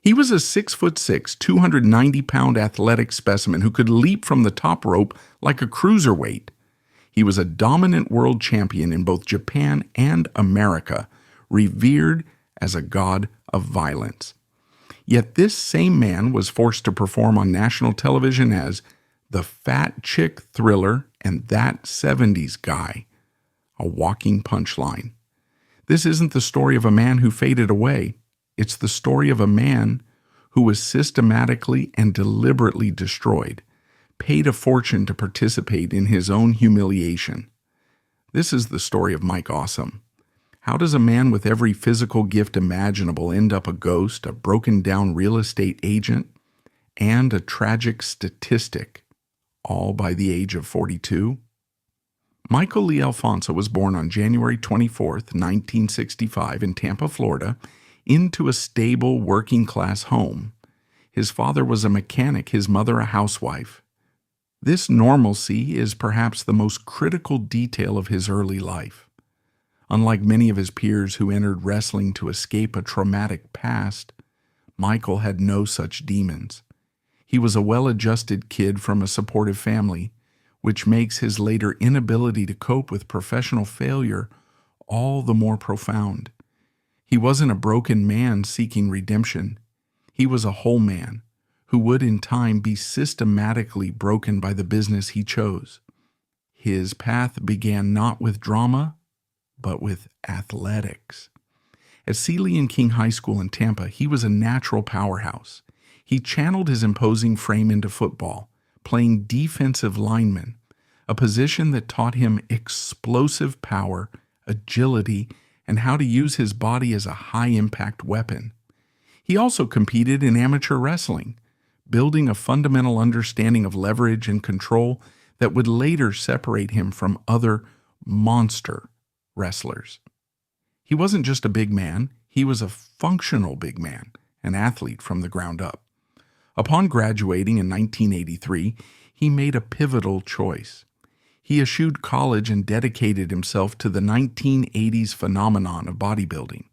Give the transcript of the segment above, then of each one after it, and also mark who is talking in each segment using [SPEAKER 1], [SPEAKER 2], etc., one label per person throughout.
[SPEAKER 1] He was a 6'6", 290-pound athletic specimen who could leap from the top rope like a cruiserweight. He was a dominant world champion in both Japan and America, revered as a god of violence. Yet this same man was forced to perform on national television as the fat chick thriller and that 70s guy, a walking punchline. This isn't the story of a man who faded away. It's the story of a man who was systematically and deliberately destroyed, paid a fortune to participate in his own humiliation. This is the story of Mike Awesome. How does a man with every physical gift imaginable end up a ghost, a broken-down real estate agent, and a tragic statistic, all by the age of 42? Michael Lee Alfonso was born on January 24, 1965, in Tampa, Florida, into a stable, working-class home. His father was a mechanic, his mother a housewife. This normalcy is perhaps the most critical detail of his early life. Unlike many of his peers who entered wrestling to escape a traumatic past, Michael had no such demons. He was a well-adjusted kid from a supportive family, which makes his later inability to cope with professional failure all the more profound. He wasn't a broken man seeking redemption. He was a whole man who would in time be systematically broken by the business he chose. His path began not with drama, but with athletics. At Sealy and King High School in Tampa, he was a natural powerhouse. He channeled his imposing frame into football, playing defensive lineman, a position that taught him explosive power, agility, and how to use his body as a high-impact weapon. He also competed in amateur wrestling, building a fundamental understanding of leverage and control that would later separate him from other monster wrestlers. He wasn't just a big man, he was a functional big man, an athlete from the ground up. Upon graduating in 1983, he made a pivotal choice. He eschewed college and dedicated himself to the 1980s phenomenon of bodybuilding.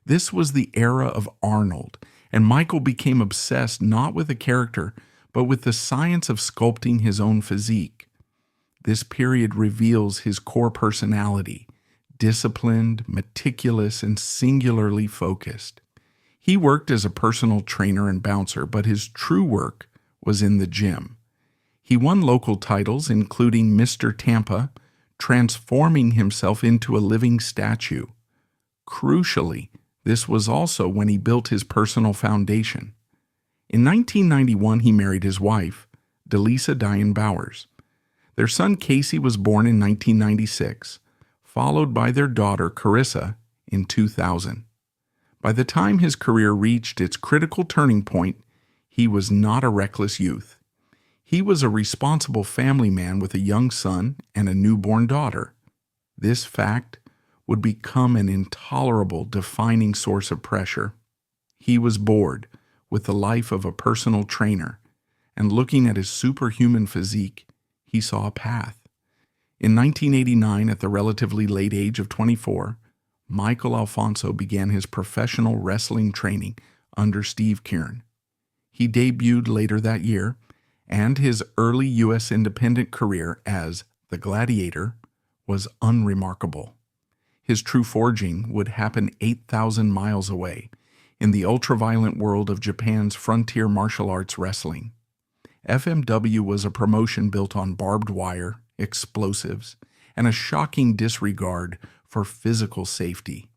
[SPEAKER 1] This was the era of Arnold, and Michael became obsessed not with a character, but with the science of sculpting his own physique. This period reveals his core personality, disciplined, meticulous, and singularly focused. He worked as a personal trainer and bouncer, but his true work was in the gym. He won local titles, including Mr. Tampa, transforming himself into a living statue. Crucially, this was also when he built his personal foundation. In 1991, he married his wife, Delisa Diane Bowers. Their son Casey was born in 1996, followed by their daughter Carissa in 2000. By the time his career reached its critical turning point, he was not a reckless youth. He was a responsible family man with a young son and a newborn daughter. This fact would become an intolerable defining source of pressure. He was bored with the life of a personal trainer, and looking at his superhuman physique, he saw a path. In 1989, at the relatively late age of 24, Michael Alfonso began his professional wrestling training under Steve Kieran. He debuted later that year, and his early U.S. independent career as the Gladiator was unremarkable. His true forging would happen 8,000 miles away, in the ultra-violent world of Japan's frontier martial arts wrestling. FMW was a promotion built on barbed wire, explosives, and a shocking disregard for physical safety.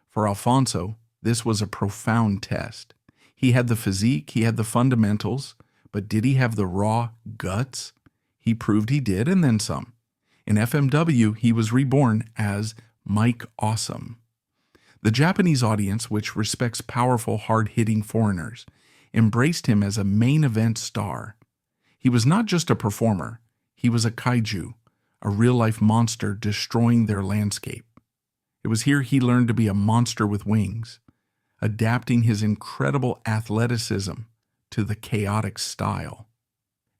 [SPEAKER 1] For Alfonso, this was a profound test. He had the physique, he had the fundamentals, but did he have the raw guts? He proved he did, and then some. In FMW, he was reborn as Mike Awesome. The Japanese audience, which respects powerful, hard-hitting foreigners, embraced him as a main event star. He was not just a performer, he was a kaiju, a real-life monster destroying their landscape. It was here he learned to be a monster with wings, adapting his incredible athleticism to the chaotic style.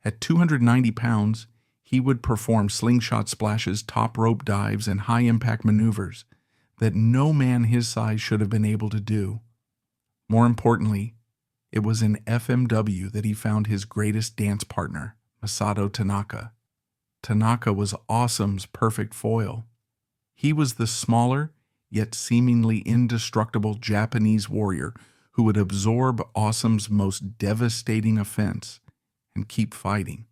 [SPEAKER 1] At 290 pounds, he would perform slingshot splashes, top rope dives, and high-impact maneuvers that no man his size should have been able to do. More importantly, It was in FMW that he found his greatest dance partner, Masato Tanaka. Tanaka was Awesome's perfect foil. He was the smaller, yet seemingly indestructible Japanese warrior who would absorb Awesome's most devastating offense and keep fighting.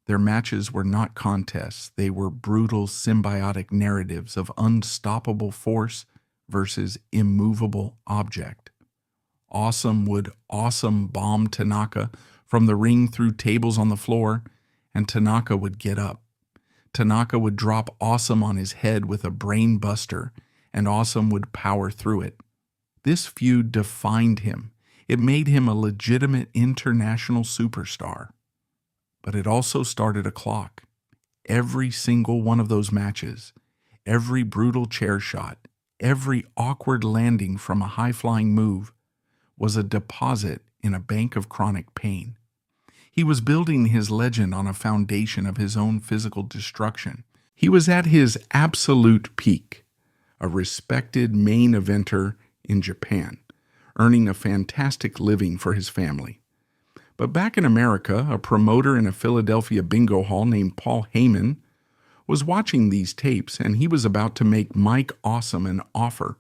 [SPEAKER 1] Their matches were not contests, they were brutal symbiotic narratives of unstoppable force versus immovable object. Awesome would awesome bomb Tanaka from the ring through tables on the floor, and Tanaka would get up. Tanaka would drop Awesome on his head with a brain buster, and Awesome would power through it. This feud defined him. It made him a legitimate international superstar. But it also started a clock. Every single one of those matches, every brutal chair shot, every awkward landing from a high-flying move was a deposit in a bank of chronic pain. He was building his legend on a foundation of his own physical destruction. He was at his absolute peak, a respected main eventer in Japan, earning a fantastic living for his family. But back in America, a promoter in a Philadelphia bingo hall named Paul Heyman was watching these tapes, and he was about to make Mike Awesome an offer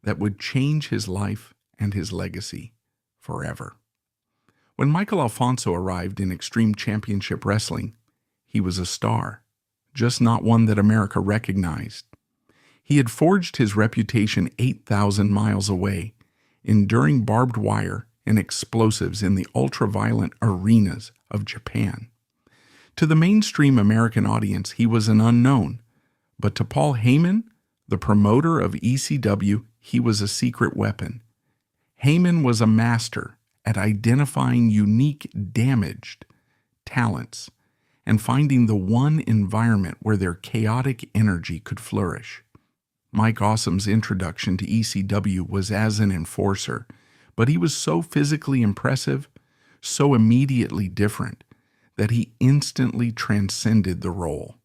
[SPEAKER 1] that would change his life and his legacy forever. When Michael Alfonso arrived in Extreme Championship Wrestling, he was a star, just not one that America recognized. He had forged his reputation 8,000 miles away, enduring barbed wire and explosives in the ultra-violent arenas of Japan. To the mainstream American audience, he was an unknown, but to Paul Heyman, the promoter of ECW, he was a secret weapon. Heyman was a master at identifying unique, damaged talents and finding the one environment where their chaotic energy could flourish. Mike Awesome's introduction to ECW was as an enforcer, but he was so physically impressive, so immediately different, that he instantly transcended the role.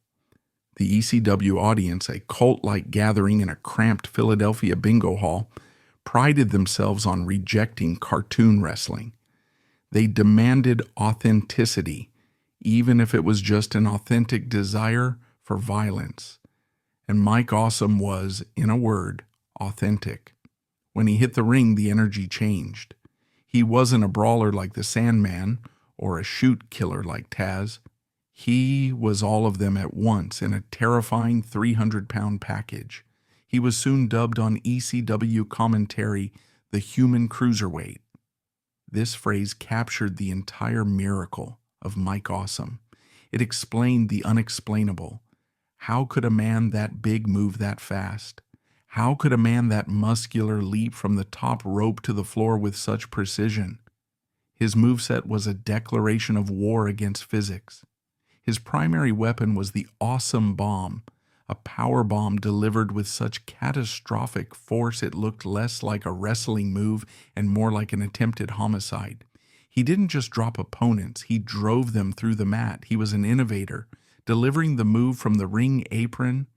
[SPEAKER 1] The ECW audience, a cult-like gathering in a cramped Philadelphia bingo hall, prided themselves on rejecting cartoon wrestling. They demanded authenticity, even if it was just an authentic desire for violence. And Mike Awesome was, in a word, authentic. When he hit the ring, the energy changed. He wasn't a brawler like the Sandman or a shoot killer like Taz. He was all of them at once in a terrifying 300-pound package. He was soon dubbed on ECW commentary the human cruiserweight. This phrase captured the entire miracle of Mike Awesome. It explained the unexplainable. How could a man that big move that fast? How could a man that muscular leap from the top rope to the floor with such precision? His moveset was a declaration of war against physics. His primary weapon was the Awesome Bomb, a power bomb delivered with such catastrophic force it looked less like a wrestling move and more like an attempted homicide. He didn't just drop opponents, he drove them through the mat. He was an innovator, delivering the move from the ring apron,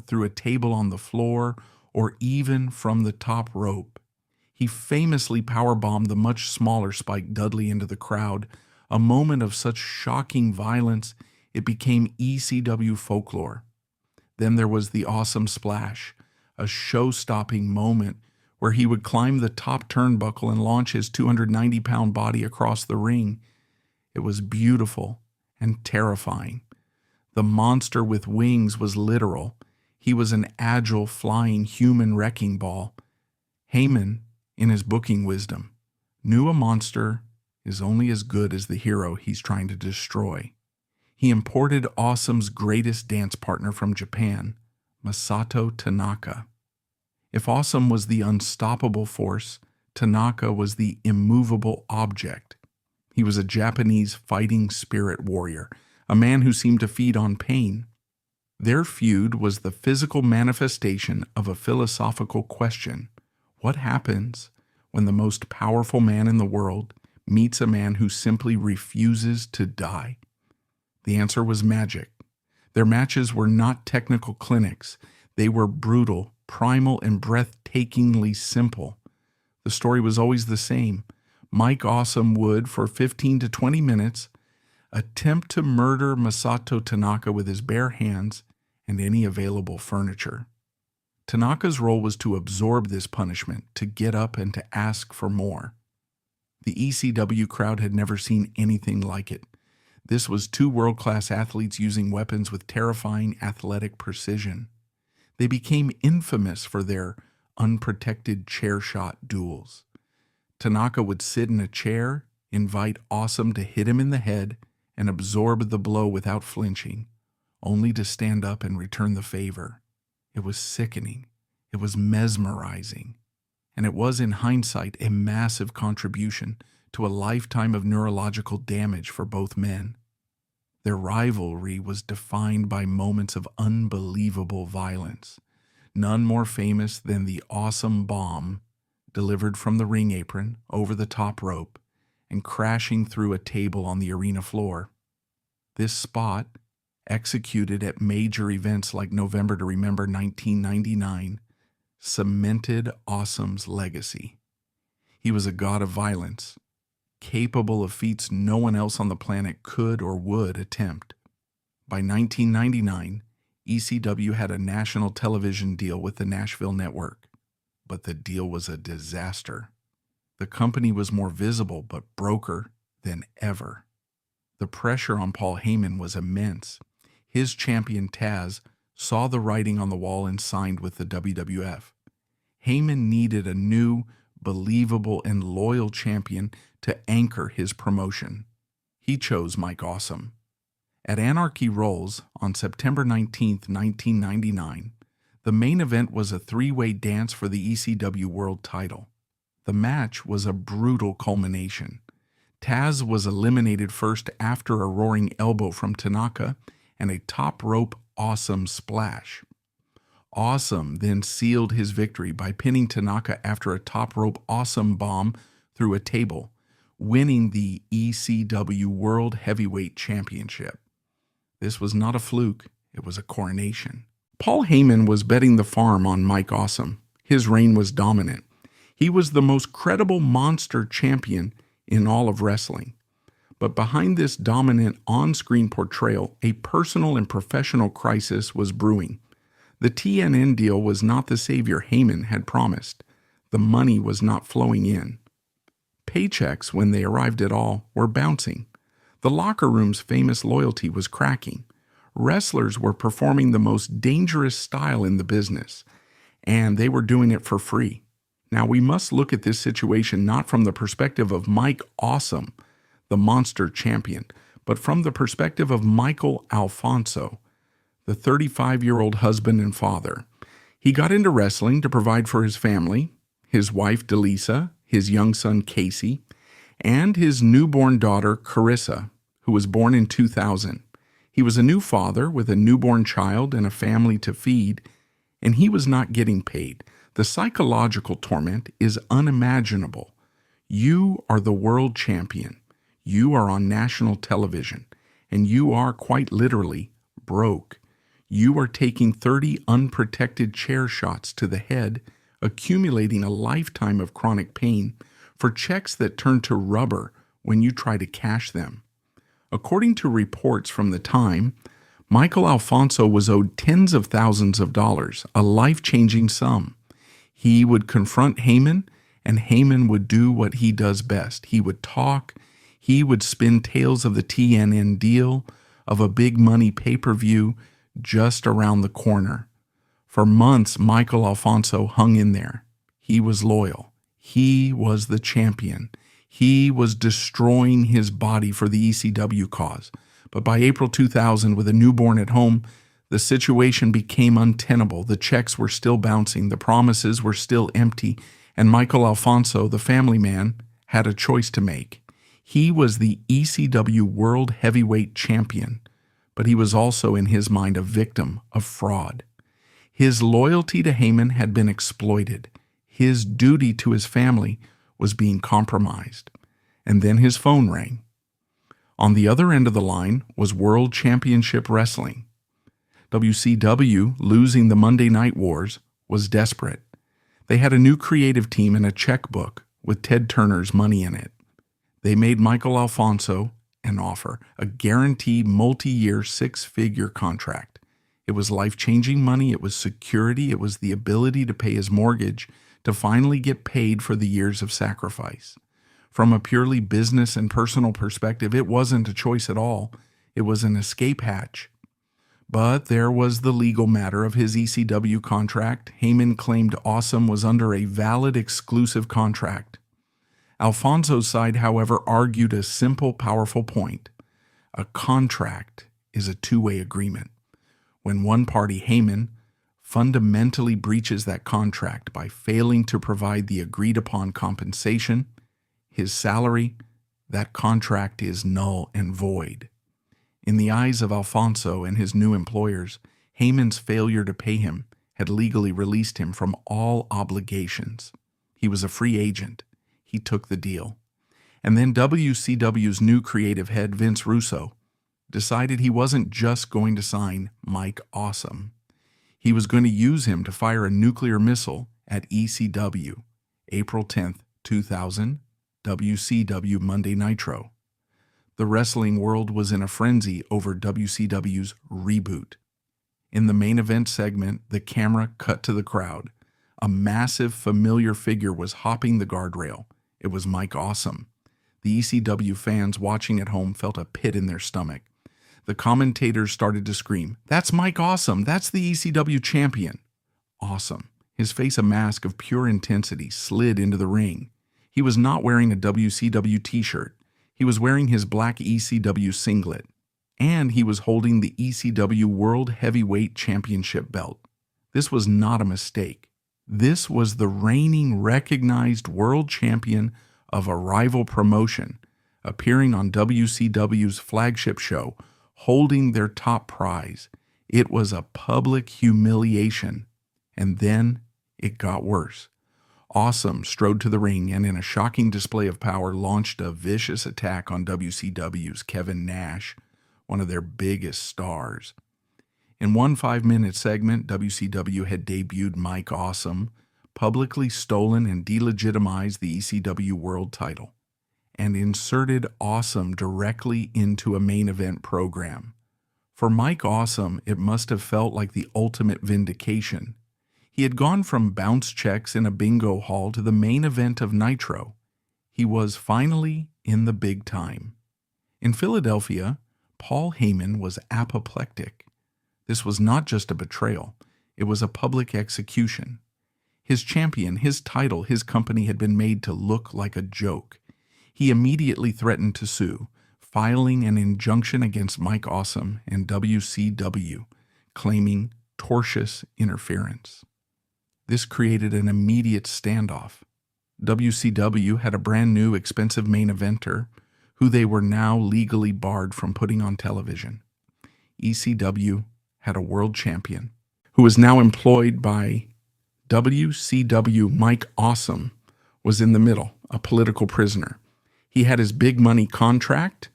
[SPEAKER 1] through a table on the floor, or even from the top rope. He famously powerbombed the much smaller Spike Dudley into the crowd, a moment of such shocking violence it became ECW folklore. Then there was the Awesome Splash, a show-stopping moment where he would climb the top turnbuckle and launch his 290-pound body across the ring. It was beautiful and terrifying. The monster with wings was literal. He was an agile, flying human wrecking ball. Heyman, in his booking wisdom, knew a monster is only as good as the hero he's trying to destroy. He imported Awesome's greatest dance partner from Japan, Masato Tanaka. If Awesome was the unstoppable force, Tanaka was the immovable object. He was a Japanese fighting spirit warrior, a man who seemed to feed on pain. Their feud was the physical manifestation of a philosophical question. What happens when the most powerful man in the world meets a man who simply refuses to die? The answer was magic. Their matches were not technical clinics. They were brutal, primal, and breathtakingly simple. The story was always the same. Mike Awesome would, for 15 to 20 minutes, attempt to murder Masato Tanaka with his bare hands and any available furniture. Tanaka's role was to absorb this punishment, to get up and to ask for more. The ECW crowd had never seen anything like it. This was two world-class athletes using weapons with terrifying athletic precision. They became infamous for their unprotected chair shot duels. Tanaka would sit in a chair, invite Awesome to hit him in the head, and absorb the blow without flinching, only to stand up and return the favor. It was sickening. It was mesmerizing. And it was, in hindsight, a massive contribution to a lifetime of neurological damage for both men. Their rivalry was defined by moments of unbelievable violence, none more famous than the Awesome Bomb, delivered from the ring apron over the top rope and crashing through a table on the arena floor. This spot, executed at major events like November to Remember 1999, cemented Awesome's legacy. He was a god of violence, capable of feats no one else on the planet could or would attempt. By 1999, ECW had a national television deal with the Nashville network, but the deal was a disaster. The company was more visible but broker than ever. The pressure on Paul Heyman was immense. His champion Taz saw the writing on the wall and signed with the WWF. Heyman needed a new, believable, and loyal champion to anchor his promotion. He chose Mike Awesome. At Anarchy Rolls on September 19, 1999, the main event was a three-way dance for the ECW World title. The match was a brutal culmination. Taz was eliminated first after a roaring elbow from Tanaka and a top rope Awesome splash. Awesome then sealed his victory by pinning Tanaka after a top rope Awesome Bomb through a table, winning the ECW World Heavyweight Championship. This was not a fluke, it was a coronation. Paul Heyman was betting the farm on Mike Awesome. His reign was dominant. He was the most credible monster champion in all of wrestling. But behind this dominant on-screen portrayal, a personal and professional crisis was brewing. The TNN deal was not the savior Heyman had promised. The money was not flowing in. Paychecks, when they arrived at all, were bouncing. The locker room's famous loyalty was cracking. Wrestlers were performing the most dangerous style in the business, and they were doing it for free. Now, we must look at this situation not from the perspective of Mike Awesome, the monster champion, but from the perspective of Michael Alfonso, the 35-year-old husband and father. He got into wrestling to provide for his family, his wife Delisa, his young son Casey, and his newborn daughter Carissa, who was born in 2000. He was a new father with a newborn child and a family to feed, and he was not getting paid. The psychological torment is unimaginable. You are the world champion. You are on national television, and you are quite literally broke. You are taking 30 unprotected chair shots to the head, accumulating a lifetime of chronic pain for checks that turn to rubber when you try to cash them. According to reports from the time, Michael Alfonso was owed tens of thousands of dollars, a life-changing sum. He would confront Heyman, and Heyman would do what he does best. He would talk. He would spin tales of the TNN deal, of a big money pay-per-view just around the corner. For months, Michael Alfonso hung in there. He was loyal. He was the champion. He was destroying his body for the ECW cause. But by April 2000, with a newborn at home, the situation became untenable. The checks were still bouncing. The promises were still empty. And Michael Alfonso, the family man, had a choice to make. He was the ECW World Heavyweight Champion, but he was also, in his mind, a victim of fraud. His loyalty to Heyman had been exploited. His duty to his family was being compromised. And then his phone rang. On the other end of the line was World Championship Wrestling. WCW, losing the Monday Night Wars, was desperate. They had a new creative team and a checkbook with Ted Turner's money in it. They made Michael Alfonso an offer, a guaranteed multi-year six-figure contract. It was life-changing money, it was security, it was the ability to pay his mortgage, to finally get paid for the years of sacrifice. From a purely business and personal perspective, it wasn't a choice at all. It was an escape hatch. But there was the legal matter of his ECW contract. Heyman claimed Awesome was under a valid exclusive contract. Alfonso's side, however, argued a simple, powerful point. A contract is a two-way agreement. When one party, Heyman, fundamentally breaches that contract by failing to provide the agreed-upon compensation, his salary, that contract is null and void. In the eyes of Alfonso and his new employers, Heyman's failure to pay him had legally released him from all obligations. He was a free agent. He took the deal. And then WCW's new creative head, Vince Russo, decided he wasn't just going to sign Mike Awesome. He was going to use him to fire a nuclear missile at ECW, April 10th, 2000, WCW Monday Nitro. The wrestling world was in a frenzy over WCW's reboot. In the main event segment, the camera cut to the crowd. A massive, familiar figure was hopping the guardrail. It was Mike Awesome. The ECW fans watching at home felt a pit in their stomach. The commentators started to scream, "That's Mike Awesome! That's the ECW champion!" Awesome, his face a mask of pure intensity, slid into the ring. He was not wearing a WCW t-shirt. He was wearing his black ECW singlet, and he was holding the ECW World Heavyweight Championship belt. This was not a mistake. This was the reigning recognized world champion of a rival promotion, appearing on WCW's flagship show, holding their top prize. It was a public humiliation. And then it got worse. Awesome strode to the ring and, in a shocking display of power, launched a vicious attack on WCW's Kevin Nash, one of their biggest stars. In one 5-minute segment, WCW had debuted Mike Awesome, publicly stolen and delegitimized the ECW World title, and inserted Awesome directly into a main event program. For Mike Awesome, it must have felt like the ultimate vindication. He had gone from bounce checks in a bingo hall to the main event of Nitro. He was finally in the big time. In Philadelphia, Paul Heyman was apoplectic. This was not just a betrayal. It was a public execution. His champion, his title, his company had been made to look like a joke. He immediately threatened to sue, filing an injunction against Mike Awesome and WCW, claiming tortious interference. This created an immediate standoff. WCW had a brand new expensive main eventer who they were now legally barred from putting on television. ECW had a world champion who was now employed by WCW. Mike Awesome was in the middle, a political prisoner. He had his big money contract,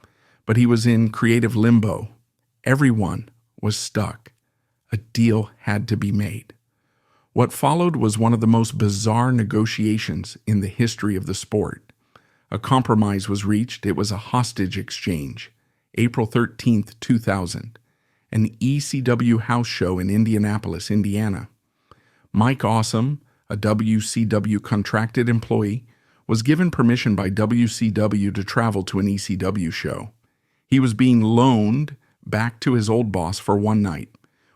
[SPEAKER 1] but he was in creative limbo. Everyone was stuck. A deal had to be made. What followed was one of the most bizarre negotiations in the history of the sport. A compromise was reached. It was a hostage exchange. April 13th, 2000, an ECW house show in Indianapolis, Indiana. Mike Awesome, a WCW contracted employee, was given permission by WCW to travel to an ECW show. He was being loaned back to his old boss for one night,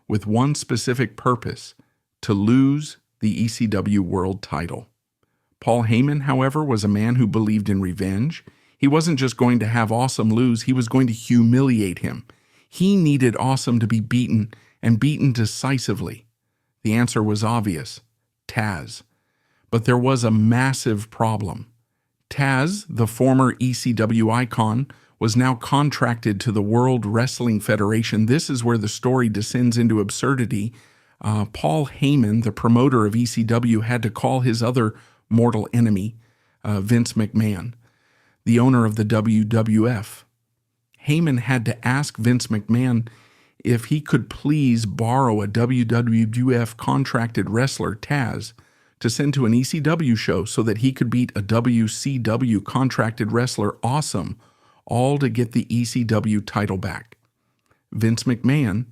[SPEAKER 1] with one specific purpose: to lose the ECW World title. Paul Heyman, however, was a man who believed in revenge. He wasn't just going to have Awesome lose, he was going to humiliate him. He needed Awesome to be beaten, and beaten decisively. The answer was obvious: Taz. But there was a massive problem. Taz, the former ECW icon, was now contracted to the World Wrestling Federation. This is where the story descends into absurdity. Paul Heyman, the promoter of ECW, had to call his other mortal enemy, Vince McMahon, the owner of the WWF. Heyman had to ask Vince McMahon if he could please borrow a WWF contracted wrestler, Taz, to send to an ECW show so that he could beat a WCW contracted wrestler, Awesome, all to get the ECW title back. Vince McMahon,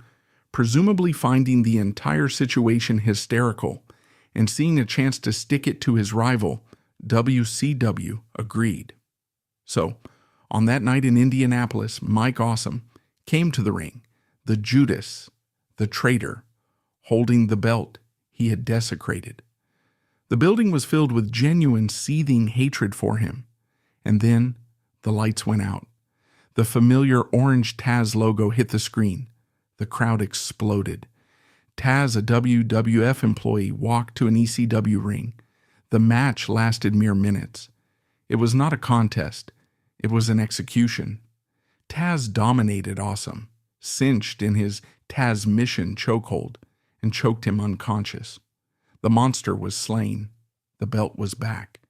[SPEAKER 1] presumably finding the entire situation hysterical and seeing a chance to stick it to his rival, WCW, agreed. So, on that night in Indianapolis, Mike Awesome came to the ring, the Judas, the traitor, holding the belt he had desecrated. The building was filled with genuine, seething hatred for him. And then the lights went out. The familiar orange Taz logo hit the screen. The crowd exploded. Taz, a WWF employee, walked to an ECW ring. The match lasted mere minutes. It was not a contest. It was an execution. Taz dominated Awesome, cinched in his Tazmission chokehold, and choked him unconscious. The monster was slain. The belt was back.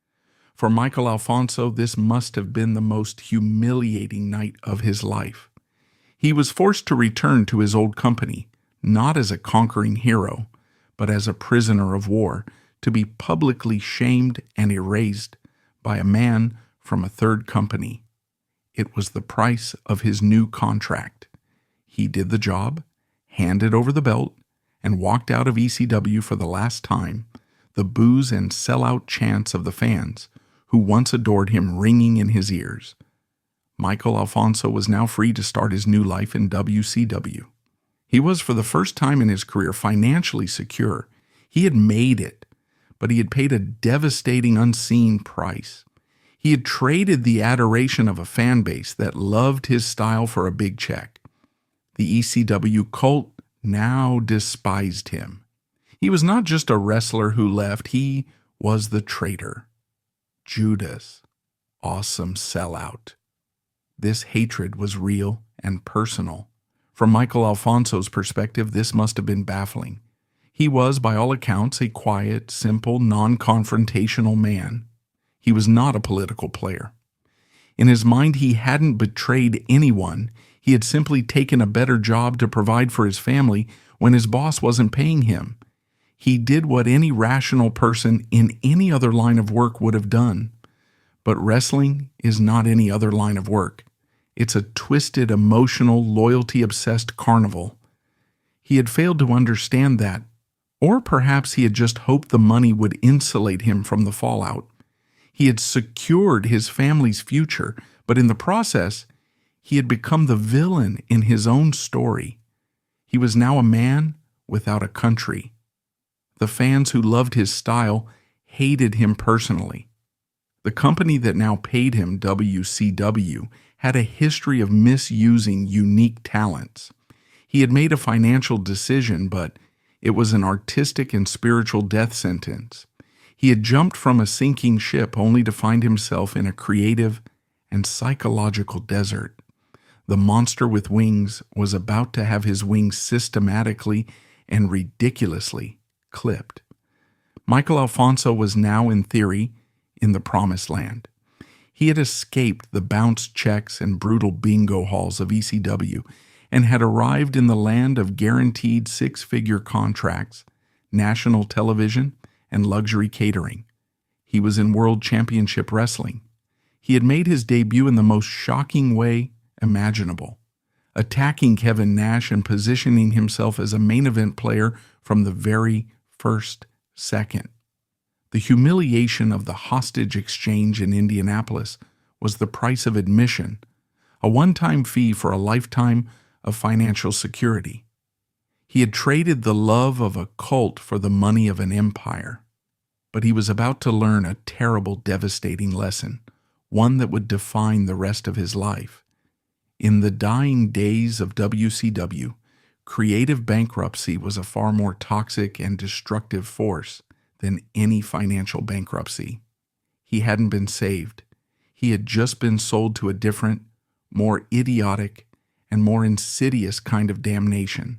[SPEAKER 1] For Michael Alfonso, this must have been the most humiliating night of his life. He was forced to return to his old company, not as a conquering hero, but as a prisoner of war, to be publicly shamed and erased by a man from a third company. It was the price of his new contract. He did the job, handed over the belt, and walked out of ECW for the last time, the boos and sellout chants of the fans, who once adored him, ringing in his ears. Michael Alfonso was now free to start his new life in WCW. He was, for the first time in his career, financially secure. He had made it, but he had paid a devastating, unseen price. He had traded the adoration of a fan base that loved his style for a big check. The ECW cult now despised him. He was not just a wrestler who left, he was the traitor. Judas, Awesome sellout. This hatred was real and personal. From Michael Alfonso's perspective, this must have been baffling. He was, by all accounts, a quiet, simple, non-confrontational man. He was not a political player. In his mind, he hadn't betrayed anyone. He had simply taken a better job to provide for his family when his boss wasn't paying him. He did what any rational person in any other line of work would have done. But wrestling is not any other line of work. It's a twisted, emotional, loyalty-obsessed carnival. He had failed to understand that, or perhaps he had just hoped the money would insulate him from the fallout. He had secured his family's future, but in the process, he had become the villain in his own story. He was now a man without a country. The fans who loved his style hated him personally. The company that now paid him, WCW, had a history of misusing unique talents. He had made a financial decision, but it was an artistic and spiritual death sentence. He had jumped from a sinking ship only to find himself in a creative and psychological desert. The monster with wings was about to have his wings systematically and ridiculously clipped. Michael Alfonso was now, in theory, in the promised land. He had escaped the bounce checks and brutal bingo halls of ECW and had arrived in the land of guaranteed six-figure contracts, national television, and luxury catering. He was in World Championship Wrestling. He had made his debut in the most shocking way imaginable, attacking Kevin Nash and positioning himself as a main event player from the very first second. The humiliation of the hostage exchange in Indianapolis was the price of admission, a one-time fee for a lifetime of financial security. He had traded the love of a cult for the money of an empire. But he was about to learn a terrible, devastating lesson, one that would define the rest of his life. In the dying days of WCW, creative bankruptcy was a far more toxic and destructive force than any financial bankruptcy. He hadn't been saved. He had just been sold to a different, more idiotic, and more insidious kind of damnation.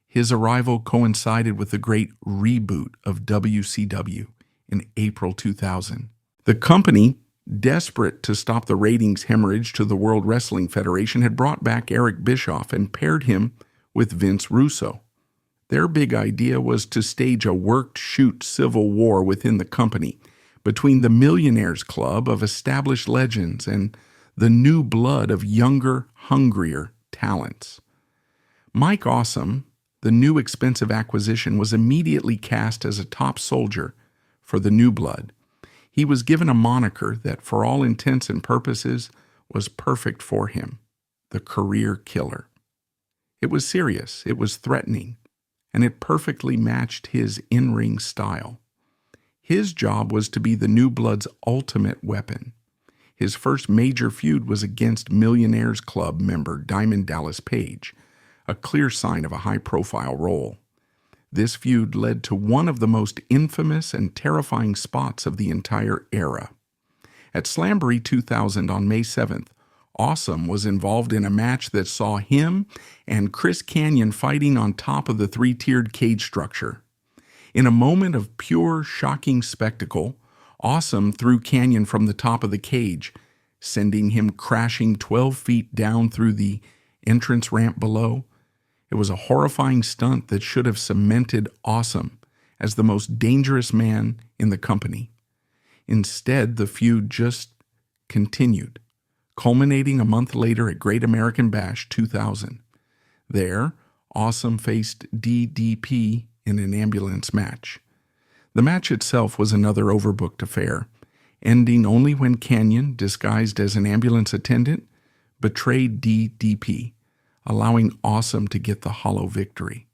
[SPEAKER 1] His arrival coincided with the great reboot of WCW in April 2000. The company, desperate to stop the ratings hemorrhage to the World Wrestling Federation, had brought back Eric Bischoff and paired him with Vince Russo. Their big idea was to stage a worked-shoot civil war within the company between the Millionaires Club of established legends and the new blood of younger, hungrier talents. Mike Awesome, the new expensive acquisition, was immediately cast as a top soldier for the new blood. He was given a moniker that, for all intents and purposes, was perfect for him: the career killer. It was serious, it was threatening, and it perfectly matched his in-ring style. His job was to be the new blood's ultimate weapon. His first major feud was against Millionaires Club member Diamond Dallas Page, a clear sign of a high-profile role. This feud led to one of the most infamous and terrifying spots of the entire era. At Slamboree 2000 on May 7th, Awesome was involved in a match that saw him and Chris Kanyon fighting on top of the three-tiered cage structure. In a moment of pure, shocking spectacle, Awesome threw Kanyon from the top of the cage, sending him crashing 12 feet down through the entrance ramp below. It was a horrifying stunt that should have cemented Awesome as the most dangerous man in the company. Instead, the feud just continued, culminating a month later at Great American Bash 2000. There, Awesome faced DDP in an ambulance match. The match itself was another overbooked affair, ending only when Kanyon, disguised as an ambulance attendant, betrayed DDP, allowing Awesome to get the hollow victory.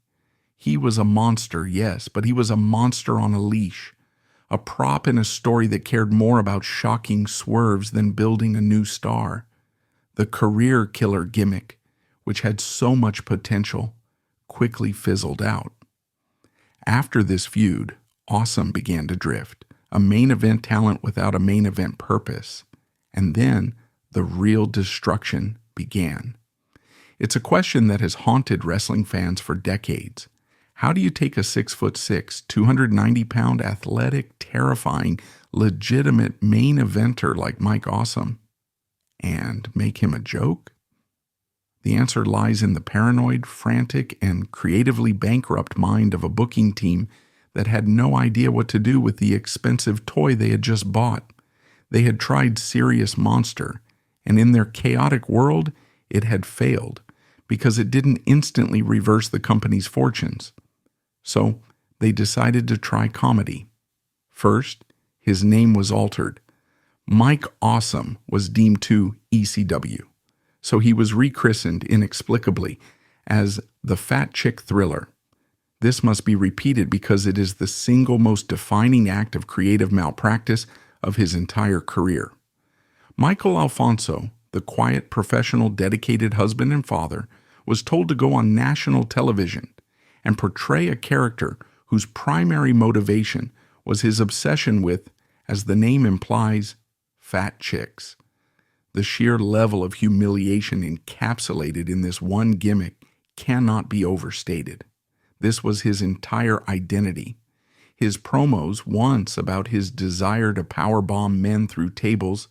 [SPEAKER 1] He was a monster, yes, but he was a monster on a leash, a prop in a story that cared more about shocking swerves than building a new star. The career killer gimmick, which had so much potential, quickly fizzled out. After this feud, Awesome began to drift, a main event talent without a main event purpose. And then the real destruction began. It's a question that has haunted wrestling fans for decades. How do you take a 6'6", 290-pound, athletic, terrifying, legitimate main eventer like Mike Awesome and make him a joke? The answer lies in the paranoid, frantic, and creatively bankrupt mind of a booking team that had no idea what to do with the expensive toy they had just bought. They had tried Serious Monster, and in their chaotic world, it had failed because it didn't instantly reverse the company's fortunes. So they decided to try comedy. First, his name was altered. Mike Awesome was deemed too ECW, so he was rechristened inexplicably as the Fat Chick Thriller. This must be repeated because it is the single most defining act of creative malpractice of his entire career. Michael Alfonso, the quiet, professional, dedicated husband and father, was told to go on national television and portray a character whose primary motivation was his obsession with, as the name implies, fat chicks. The sheer level of humiliation encapsulated in this one gimmick cannot be overstated. This was his entire identity. His promos, once about his desire to powerbomb men through tables,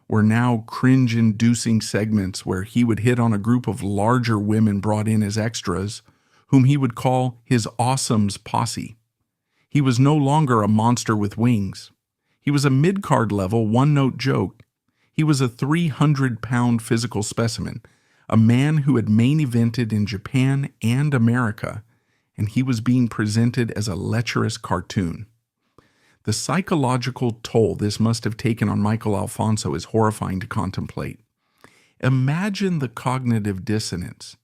[SPEAKER 1] were now cringe-inducing segments where he would hit on a group of larger women brought in as extras, whom he would call his Awesome's posse. He was no longer a monster with wings. He was a mid-card level, one-note joke. He was a 300-pound physical specimen, a man who had main evented in Japan and America, and he was being presented as a lecherous cartoon. The psychological toll this must have taken on Michael Alfonso is horrifying to contemplate. Imagine the cognitive dissonance.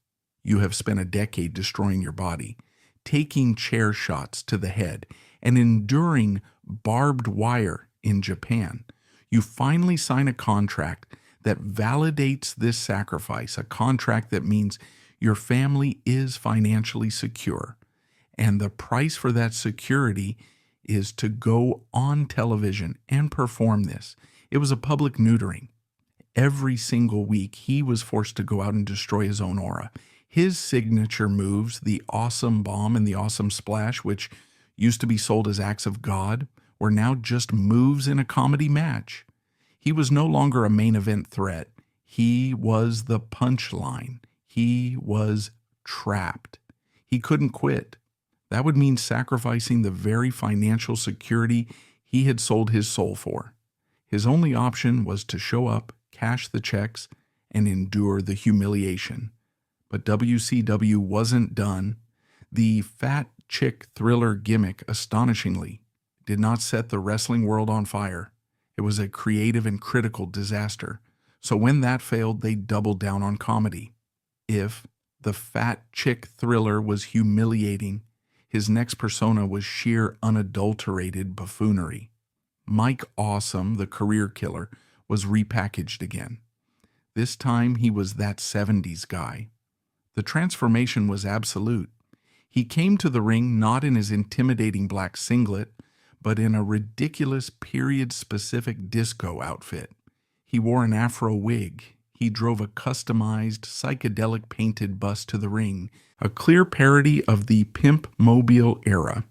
[SPEAKER 1] You have spent a decade destroying your body, taking chair shots to the head, and enduring barbed wire in Japan. You finally sign a contract that validates this sacrifice, a contract that means your family is financially secure. And the price for that security is to go on television and perform this. It was a public neutering. Every single week, he was forced to go out and destroy his own aura. His signature moves, the Awesome Bomb and the Awesome Splash, which used to be sold as acts of God, were now just moves in a comedy match. He was no longer a main event threat. He was the punchline. He was trapped. He couldn't quit. That would mean sacrificing the very financial security he had sold his soul for. His only option was to show up, cash the checks, and endure the humiliation. But WCW wasn't done. The fat chick thriller gimmick, astonishingly, did not set the wrestling world on fire. It was a creative and critical disaster. So when that failed, they doubled down on comedy. If the fat chick thriller was humiliating, his next persona was sheer unadulterated buffoonery. Mike Awesome, the career killer, was repackaged again. This time he was that 70s guy. The transformation was absolute. He came to the ring not in his intimidating black singlet, but in a ridiculous period-specific disco outfit. He wore an afro wig. He drove a customized, psychedelic painted bus to the ring, a clear parody of the Pimp Mobile era.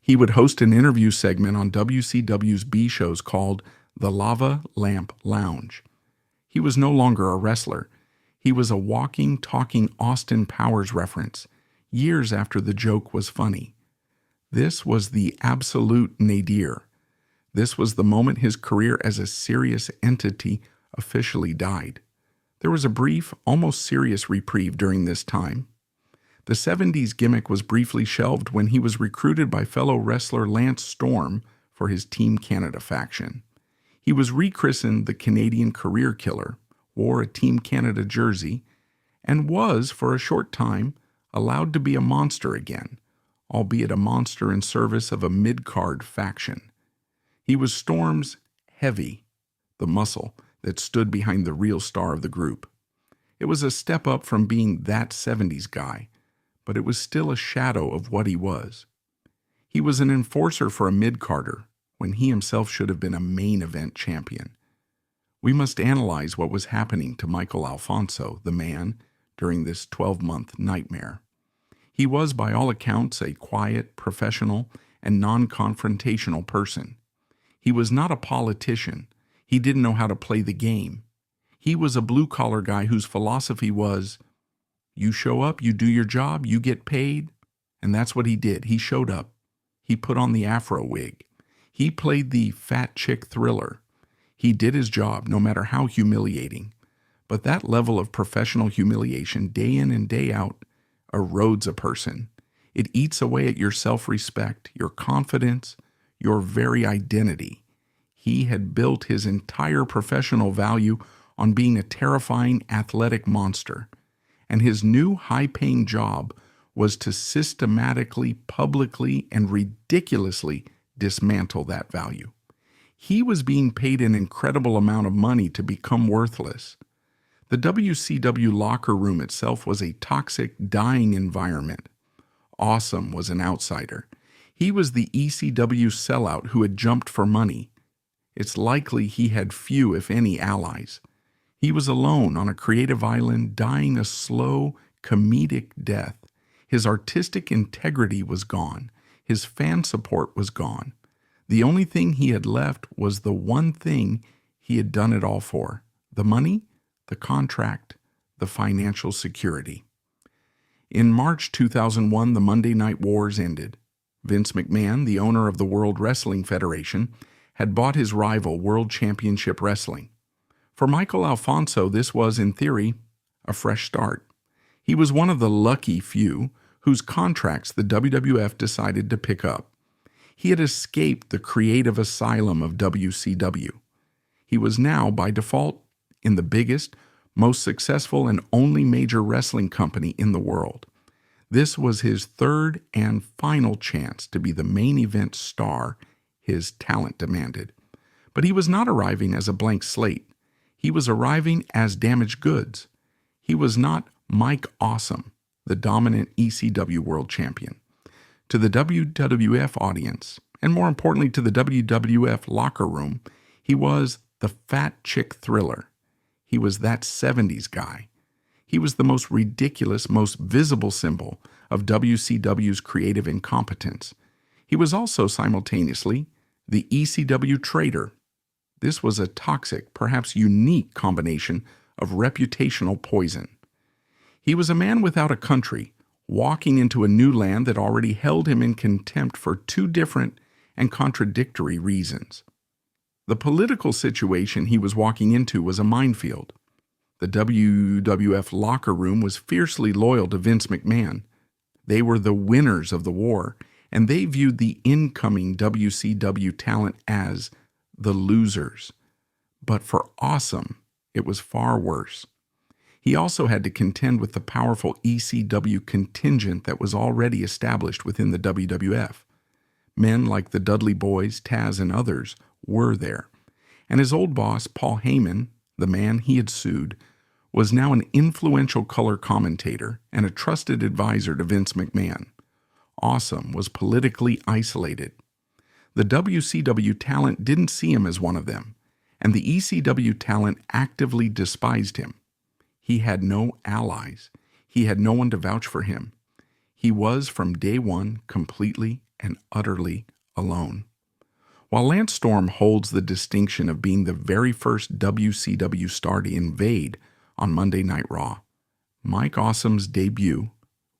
[SPEAKER 1] He would host an interview segment on WCW's B shows called The Lava Lamp Lounge. He was no longer a wrestler. He was a walking, talking Austin Powers reference, years after the joke was funny. This was the absolute nadir. This was the moment his career as a serious entity officially died. There was a brief, almost serious reprieve during this time. The 70s gimmick was briefly shelved when he was recruited by fellow wrestler Lance Storm for his Team Canada faction. He was rechristened the Canadian Career Killer, wore a Team Canada jersey, and was, for a short time, allowed to be a monster again, albeit a monster in service of a mid-card faction. He was Storm's heavy, the muscle that stood behind the real star of the group. It was a step up from being that 70s guy, but it was still a shadow of what he was. He was an enforcer for a mid-carder when he himself should have been a main event champion. We must analyze what was happening to Michael Alfonso, the man, during this 12-month nightmare. He was, by all accounts, a quiet, professional, and non-confrontational person. He was not a politician. He didn't know how to play the game. He was a blue-collar guy whose philosophy was, you show up, you do your job, you get paid, and that's what he did. He showed up. He put on the afro wig. He played the fat chick thriller. He did his job, no matter how humiliating. But that level of professional humiliation, day in and day out, erodes a person. It eats away at your self-respect, your confidence, your very identity. He had built his entire professional value on being a terrifying athletic monster, and his new high-paying job was to systematically, publicly, and ridiculously dismantle that value. He was being paid an incredible amount of money to become worthless. The WCW locker room itself was a toxic, dying environment. Awesome was an outsider. He was the ECW sellout who had jumped for money. It's likely he had few, if any, allies. He was alone on a creative island, dying a slow, comedic death. His artistic integrity was gone. His fan support was gone. The only thing he had left was the one thing he had done it all for: the money, the contract, the financial security. In March 2001, the Monday Night Wars ended. Vince McMahon, the owner of the World Wrestling Federation, had bought his rival, World Championship Wrestling. For Michael Alfonso, this was, in theory, a fresh start. He was one of the lucky few whose contracts the WWF decided to pick up. He had escaped the creative asylum of WCW. He was now, by default, in the biggest, most successful, and only major wrestling company in the world. This was his third and final chance to be the main event star his talent demanded. But he was not arriving as a blank slate. He was arriving as damaged goods. He was not Mike Awesome, the dominant ECW world champion. To the WWF audience, and more importantly to the WWF locker room, he was the fat chick thriller. He was that 70s guy. He was the most ridiculous, most visible symbol of WCW's creative incompetence. He was also simultaneously the ECW traitor. This was a toxic, perhaps unique combination of reputational poison. He was a man without a country, walking into a new land that already held him in contempt for two different and contradictory reasons. The political situation he was walking into was a minefield. The WWF locker room was fiercely loyal to Vince McMahon. They were the winners of the war, and they viewed the incoming WCW talent as the losers. But for Awesome, it was far worse. He also had to contend with the powerful ECW contingent that was already established within the WWF. Men like the Dudley Boys, Taz, and others were there. And his old boss, Paul Heyman, the man he had sued, was now an influential color commentator and a trusted advisor to Vince McMahon. Awesome was politically isolated. The WCW talent didn't see him as one of them, and the ECW talent actively despised him. He had no allies. He had no one to vouch for him. He was, from day one, completely and utterly alone. While Lance Storm holds the distinction of being the very first WCW star to invade on Monday Night Raw, Mike Awesome's debut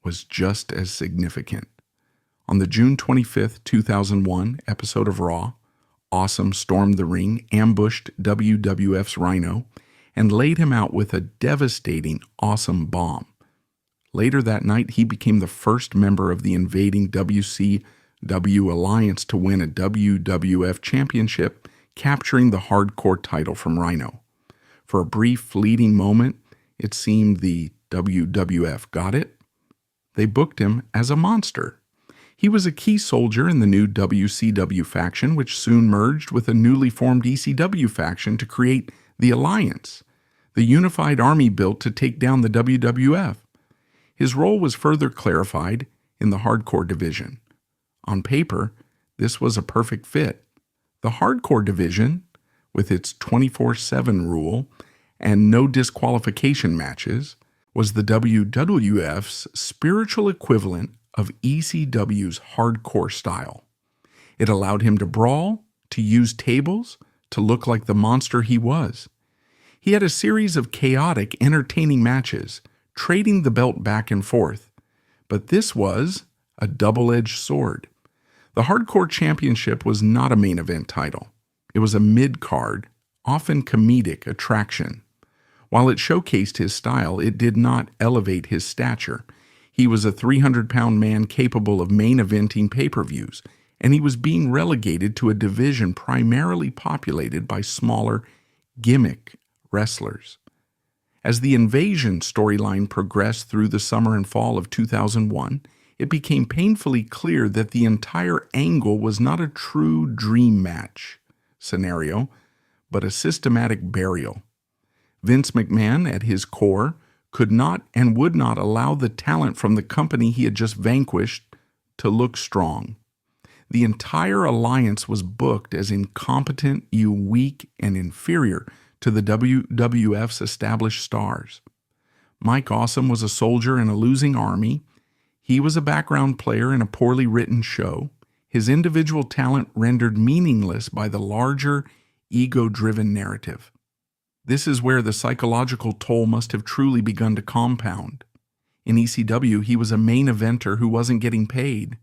[SPEAKER 1] was just as significant. On the June 25, 2001 episode of Raw, Awesome stormed the ring, ambushed WWF's Rhino, and laid him out with a devastating Awesome bomb. Later that night, he became the first member of the invading WCW Alliance to win a WWF championship, capturing the hardcore title from Rhino. For a brief, fleeting moment, it seemed the WWF got it. They booked him as a monster. He was a key soldier in the new WCW faction, which soon merged with a newly formed ECW faction to create the Alliance, the unified army built to take down the WWF. His role was further clarified in the hardcore division. On paper, this was a perfect fit. The hardcore division, with its 24/7 rule and no disqualification matches, was the WWF's spiritual equivalent of ECW's hardcore style. It allowed him to brawl, to use tables, to look like the monster he was. He had a series of chaotic, entertaining matches, trading the belt back and forth. But this was a double-edged sword. The Hardcore Championship was not a main event title. It was a mid-card, often comedic attraction. While it showcased his style, it did not elevate his stature. He was a 300-pound man capable of main-eventing pay-per-views, and he was being relegated to a division primarily populated by smaller gimmick wrestlers. As the Invasion storyline progressed through the summer and fall of 2001, it became painfully clear that the entire angle was not a true dream match scenario, but a systematic burial. Vince McMahon, at his core, could not and would not allow the talent from the company he had just vanquished to look strong. The entire alliance was booked as incompetent, weak, and inferior to the WWF's established stars. Mike Awesome was a soldier in a losing army. He was a background player in a poorly written show, his individual talent rendered meaningless by the larger, ego-driven narrative. This is where the psychological toll must have truly begun to compound. In ECW, he was a main eventer who wasn't getting paid.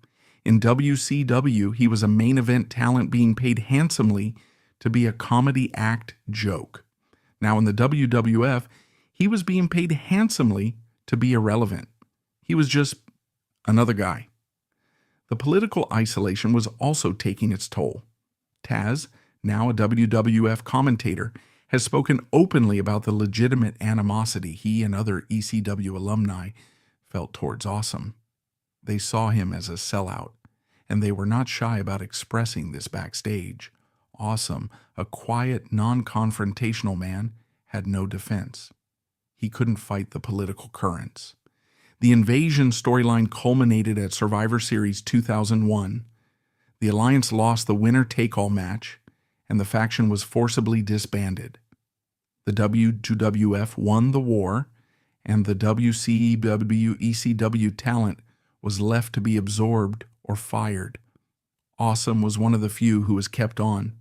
[SPEAKER 1] In WCW, he was a main event talent being paid handsomely to be a comedy act joke. Now in the WWF, he was being paid handsomely to be irrelevant. He was just another guy. The political isolation was also taking its toll. Taz, now a WWF commentator, has spoken openly about the legitimate animosity he and other ECW alumni felt towards Awesome. They saw him as a sellout, and they were not shy about expressing this backstage. Awesome, a quiet, non-confrontational man, had no defense. He couldn't fight the political currents. The Invasion storyline culminated at Survivor Series 2001. The Alliance lost the winner-take-all match, and the faction was forcibly disbanded. The WWF won the war, and the WCW-ECW talent was left to be absorbed or fired. Awesome was one of the few who was kept on.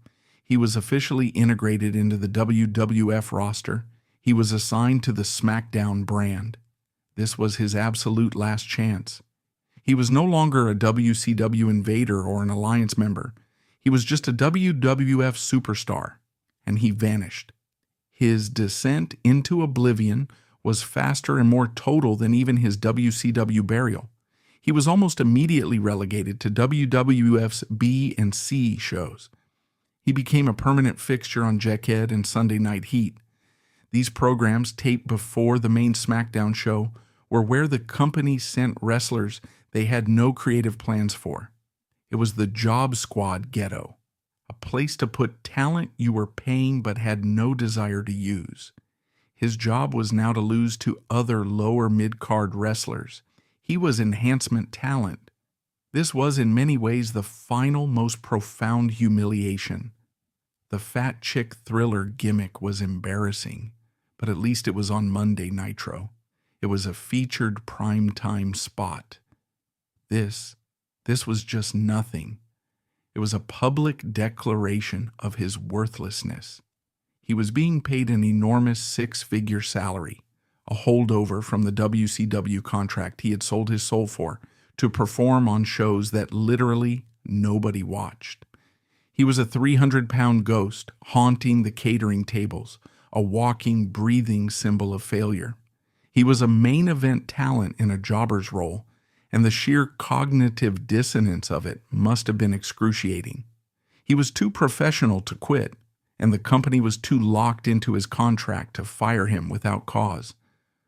[SPEAKER 1] He was officially integrated into the WWF roster. He was assigned to the SmackDown brand. This was his absolute last chance. He was no longer a WCW invader or an Alliance member. He was just a WWF superstar, and he vanished. His descent into oblivion was faster and more total than even his WCW burial. He was almost immediately relegated to WWF's B and C shows. He became a permanent fixture on Jacked and Sunday Night Heat. These programs, taped before the main SmackDown show, were where the company sent wrestlers they had no creative plans for. It was the job squad ghetto, a place to put talent you were paying but had no desire to use. His job was now to lose to other lower mid-card wrestlers. He was enhancement talent. This was in many ways the final, most profound humiliation. The fat chick thriller gimmick was embarrassing, but at least it was on Monday Nitro. It was a featured primetime spot. This was just nothing. It was a public declaration of his worthlessness. He was being paid an enormous six-figure salary, a holdover from the WCW contract he had sold his soul for, to perform on shows that literally nobody watched. He was a 300-pound ghost haunting the catering tables, a walking, breathing symbol of failure. He was a main event talent in a jobber's role, and the sheer cognitive dissonance of it must have been excruciating. He was too professional to quit, and the company was too locked into his contract to fire him without cause.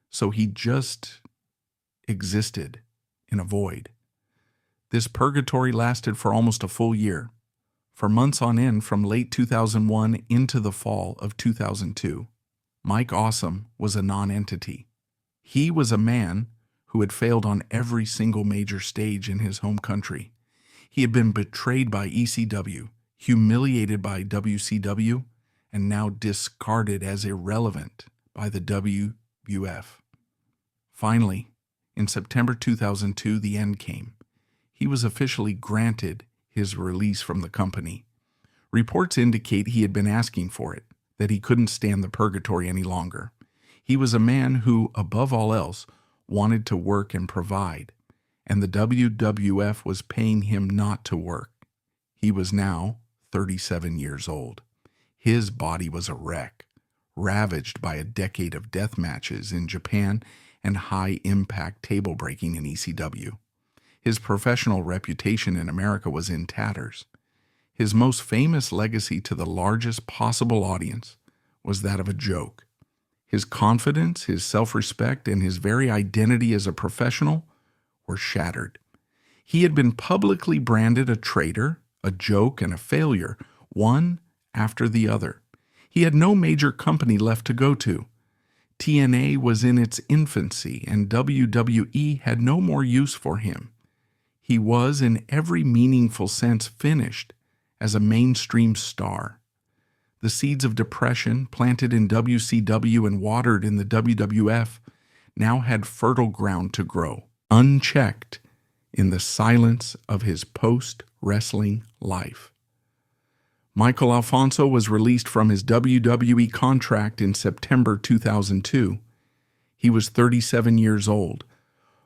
[SPEAKER 1] So he just existed in a void. This purgatory lasted for almost a full year, for months on end from late 2001 into the fall of 2002. Mike Awesome was a non-entity. He was a man who had failed on every single major stage in his home country. He had been betrayed by ECW, humiliated by WCW, and now discarded as irrelevant by the WWF. Finally, in September 2002, the end came. He was officially granted his release from the company. Reports indicate he had been asking for it, that he couldn't stand the purgatory any longer. He was a man who, above all else, wanted to work and provide, and the WWF was paying him not to work. He was now 37 years old. His body was a wreck, ravaged by a decade of death matches in Japan and high-impact table breaking in ECW. His professional reputation in America was in tatters. His most famous legacy to the largest possible audience was that of a joke. His confidence, his self-respect, and his very identity as a professional were shattered. He had been publicly branded a traitor, a joke, and a failure, one after the other. He had no major company left to go to. TNA was in its infancy, and WWE had no more use for him. He was, in every meaningful sense, finished as a mainstream star. The seeds of depression, planted in WCW and watered in the WWF, now had fertile ground to grow, unchecked in the silence of his post-wrestling life. Michael Alfonso was released from his WWE contract in September 2002. He was 37 years old.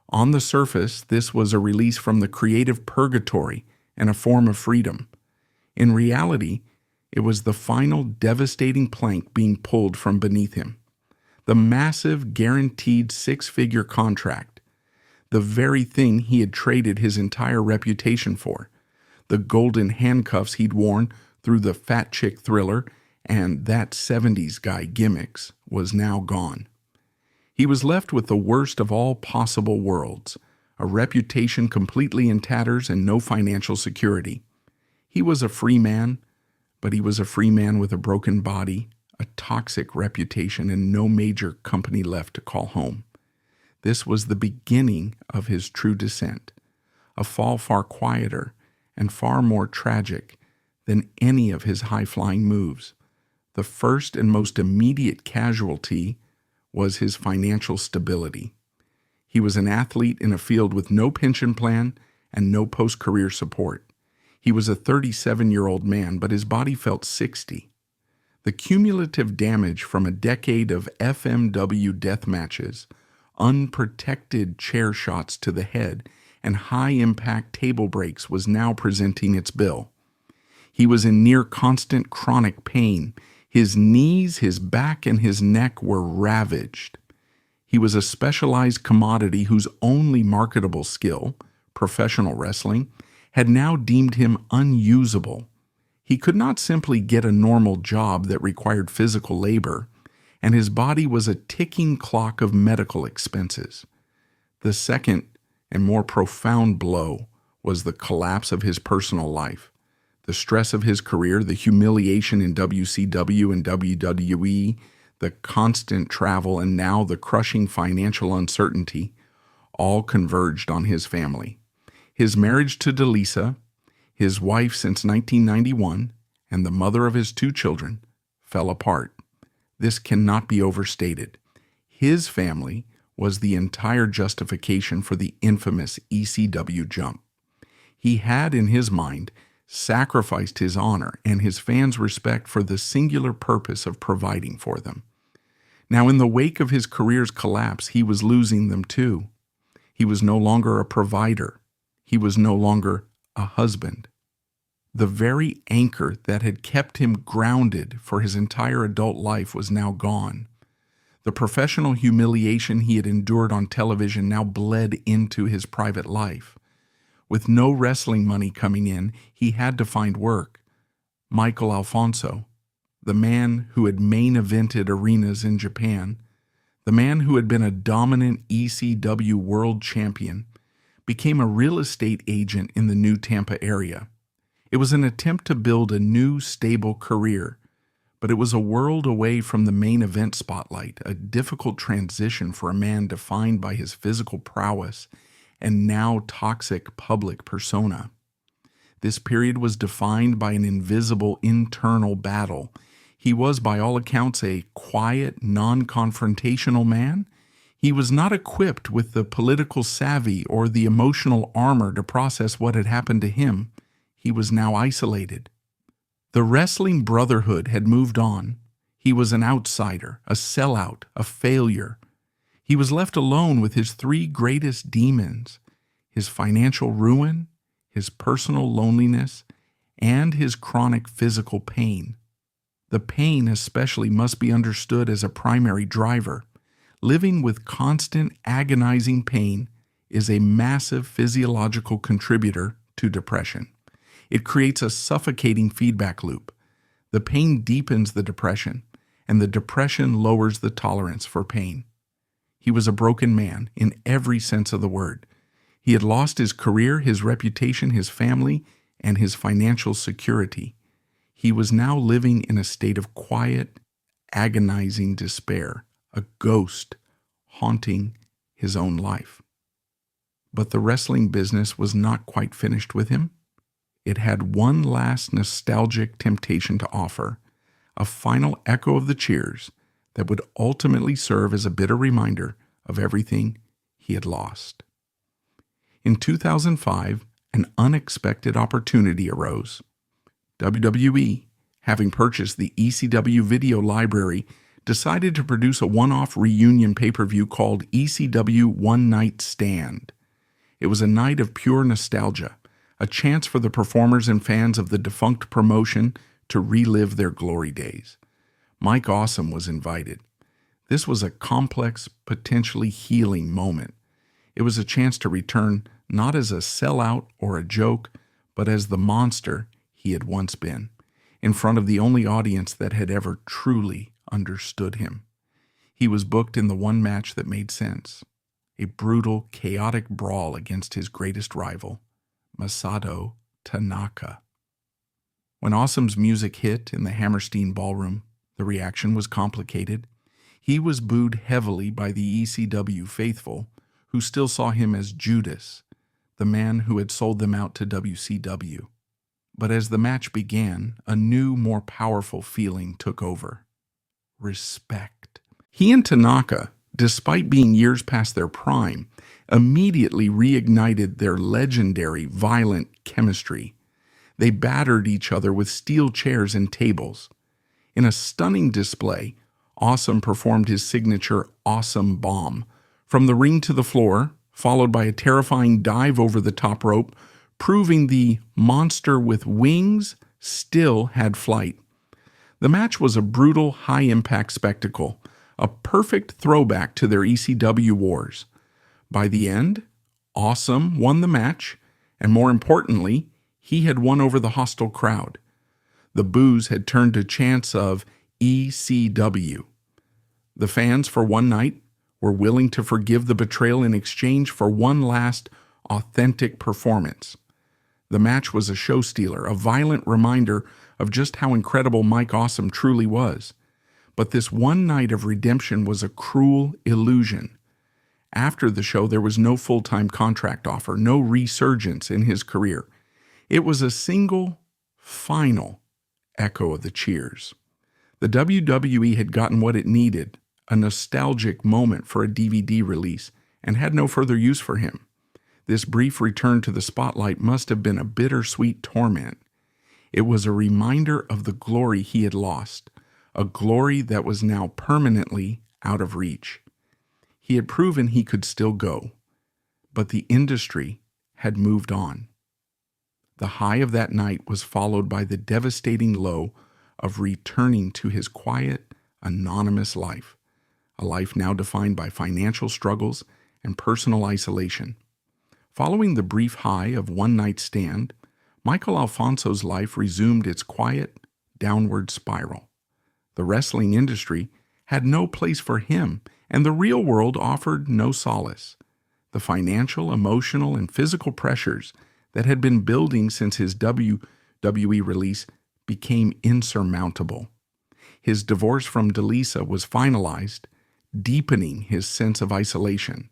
[SPEAKER 1] On the surface, this was a release from the creative purgatory and a form of freedom. In reality, it was the final devastating plank being pulled from beneath him. The massive, guaranteed six-figure contract, the very thing he had traded his entire reputation for, the golden handcuffs he'd worn through the Fat Chick Thriller and That 70s Guy gimmicks, was now gone. He was left with the worst of all possible worlds, a reputation completely in tatters and no financial security. He was a free man, but he was a free man with a broken body, a toxic reputation, and no major company left to call home. This was the beginning of his true descent, a fall far quieter and far more tragic than any of his high-flying moves. The first and most immediate casualty was his financial stability. He was an athlete in a field with no pension plan and no post-career support. He was a 37-year-old man, but his body felt 60. The cumulative damage from a decade of FMW death matches, Unprotected chair shots to the head and high-impact table breaks was now presenting its bill. He was in near constant chronic pain. His knees, his back, and his neck were ravaged. He was a specialized commodity whose only marketable skill, professional wrestling, had now deemed him unusable. He could not simply get a normal job that required physical labor, and his body was a ticking clock of medical expenses. The second and more profound blow was the collapse of his personal life. The stress of his career, the humiliation in WCW and WWE, the constant travel, and now the crushing financial uncertainty, all converged on his family. His marriage to Delisa, his wife since 1991, and the mother of his 2 children, fell apart. This cannot be overstated. His family was the entire justification for the infamous ECW jump. He had, in his mind, sacrificed his honor and his fans' respect for the singular purpose of providing for them. Now, in the wake of his career's collapse, he was losing them too. He was no longer a provider. He was no longer a husband. The very anchor that had kept him grounded for his entire adult life was now gone. The professional humiliation he had endured on television now bled into his private life. With no wrestling money coming in, he had to find work. Michael Alfonso, the man who had main evented arenas in Japan, the man who had been a dominant ECW world champion, became a real estate agent in the new Tampa area. It was an attempt to build a new, stable career, but it was a world away from the main event spotlight, a difficult transition for a man defined by his physical prowess and now toxic public persona. This period was defined by an invisible internal battle. He was, by all accounts, a quiet, non-confrontational man. He was not equipped with the political savvy or the emotional armor to process what had happened to him. He was now isolated. The wrestling brotherhood had moved on. He was an outsider, a sellout, a failure. He was left alone with his 3 greatest demons: his financial ruin, his personal loneliness, and his chronic physical pain. The pain especially must be understood as a primary driver. Living with constant agonizing pain is a massive physiological contributor to depression. It creates a suffocating feedback loop. The pain deepens the depression, and the depression lowers the tolerance for pain. He was a broken man in every sense of the word. He had lost his career, his reputation, his family, and his financial security. He was now living in a state of quiet, agonizing despair, a ghost haunting his own life. But the wrestling business was not quite finished with him. It had one last nostalgic temptation to offer, a final echo of the cheers that would ultimately serve as a bitter reminder of everything he had lost. In 2005, an unexpected opportunity arose. WWE, having purchased the ECW video library, decided to produce a one-off reunion pay-per-view called ECW One Night Stand. It was a night of pure nostalgia, a chance for the performers and fans of the defunct promotion to relive their glory days. Mike Awesome was invited. This was a complex, potentially healing moment. It was a chance to return not as a sellout or a joke, but as the monster he had once been, in front of the only audience that had ever truly understood him. He was booked in the one match that made sense, a brutal, chaotic brawl against his greatest rival, Masato Tanaka. When Awesome's music hit in the Hammerstein Ballroom, the reaction was complicated. He was booed heavily by the ECW faithful, who still saw him as Judas, the man who had sold them out to WCW. But as the match began, a new, more powerful feeling took over: respect. He and Tanaka, despite being years past their prime, immediately reignited their legendary violent chemistry. They battered each other with steel chairs and tables. In a stunning display, Awesome performed his signature Awesome Bomb, From the ring to the floor, followed by a terrifying dive over the top rope, proving the monster with wings still had flight. The match was a brutal, high-impact spectacle, a perfect throwback to their ECW wars. By the end, Awesome won the match, and more importantly, he had won over the hostile crowd. The boos had turned to chants of ECW. The fans, for one night, were willing to forgive the betrayal in exchange for one last, authentic performance. The match was a show stealer, a violent reminder of just how incredible Mike Awesome truly was. But this one night of redemption was a cruel illusion. After the show, there was no full-time contract offer, no resurgence in his career. It was a single, final echo of the cheers. The WWE had gotten what it needed, a nostalgic moment for a DVD release, and had no further use for him. This brief return to the spotlight must have been a bittersweet torment. It was a reminder of the glory he had lost, a glory that was now permanently out of reach. He had proven he could still go, but the industry had moved on. The high of that night was followed by the devastating low of returning to his quiet, anonymous life, a life now defined by financial struggles and personal isolation. Following the brief high of one night stand, Michael Alfonso's life resumed its quiet, downward spiral. The wrestling industry had no place for him, and the real world offered no solace. The financial, emotional, and physical pressures that had been building since his WWE release became insurmountable. His divorce from Delisa was finalized, deepening his sense of isolation.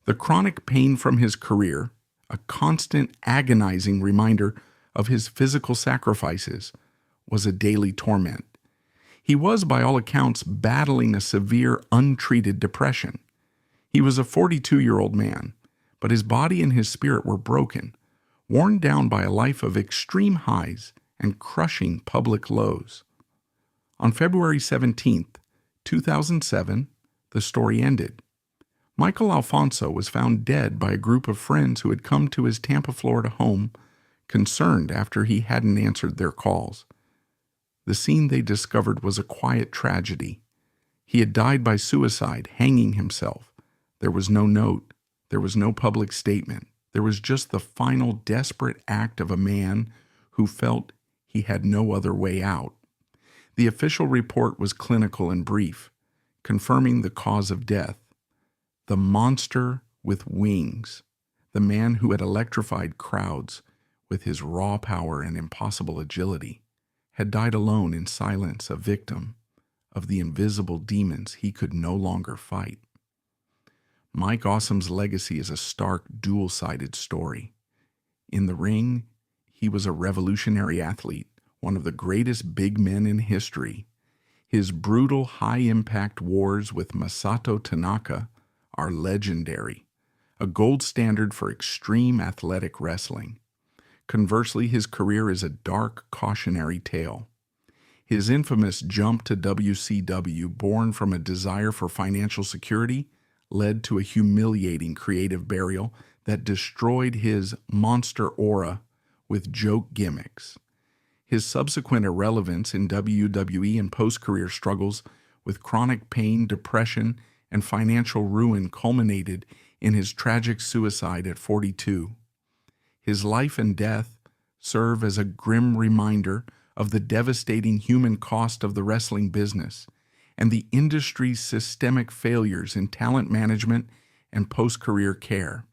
[SPEAKER 1] The chronic pain from his career, a constant agonizing reminder of his physical sacrifices, was a daily torment. He was, by all accounts, battling a severe, untreated depression. He was a 42-year-old man, but his body and his spirit were broken, worn down by a life of extreme highs and crushing public lows. On February 17th, 2007, the story ended. Michael Alfonso was found dead by a group of friends who had come to his Tampa, Florida home, concerned after he hadn't answered their calls. The scene they discovered was a quiet tragedy. He had died by suicide, hanging himself. There was no note. There was no public statement. There was just the final desperate act of a man who felt he had no other way out. The official report was clinical and brief, confirming the cause of death. The monster with wings, the man who had electrified crowds with his raw power and impossible agility, had died alone in silence, a victim of the invisible demons he could no longer fight. Mike Awesome's legacy is a stark, dual-sided story. In the ring, he was a revolutionary athlete, one of the greatest big men in history. His brutal, high-impact wars with Masato Tanaka are legendary, a gold standard for extreme athletic wrestling. Conversely, his career is a dark, cautionary tale. His infamous jump to WCW, born from a desire for financial security, led to a humiliating creative burial that destroyed his monster aura with joke gimmicks. His subsequent irrelevance in WWE and post-career struggles with chronic pain, depression, and financial ruin culminated in his tragic suicide at 42. His life and death serve as a grim reminder of the devastating human cost of the wrestling business and the industry's systemic failures in talent management and post-career care.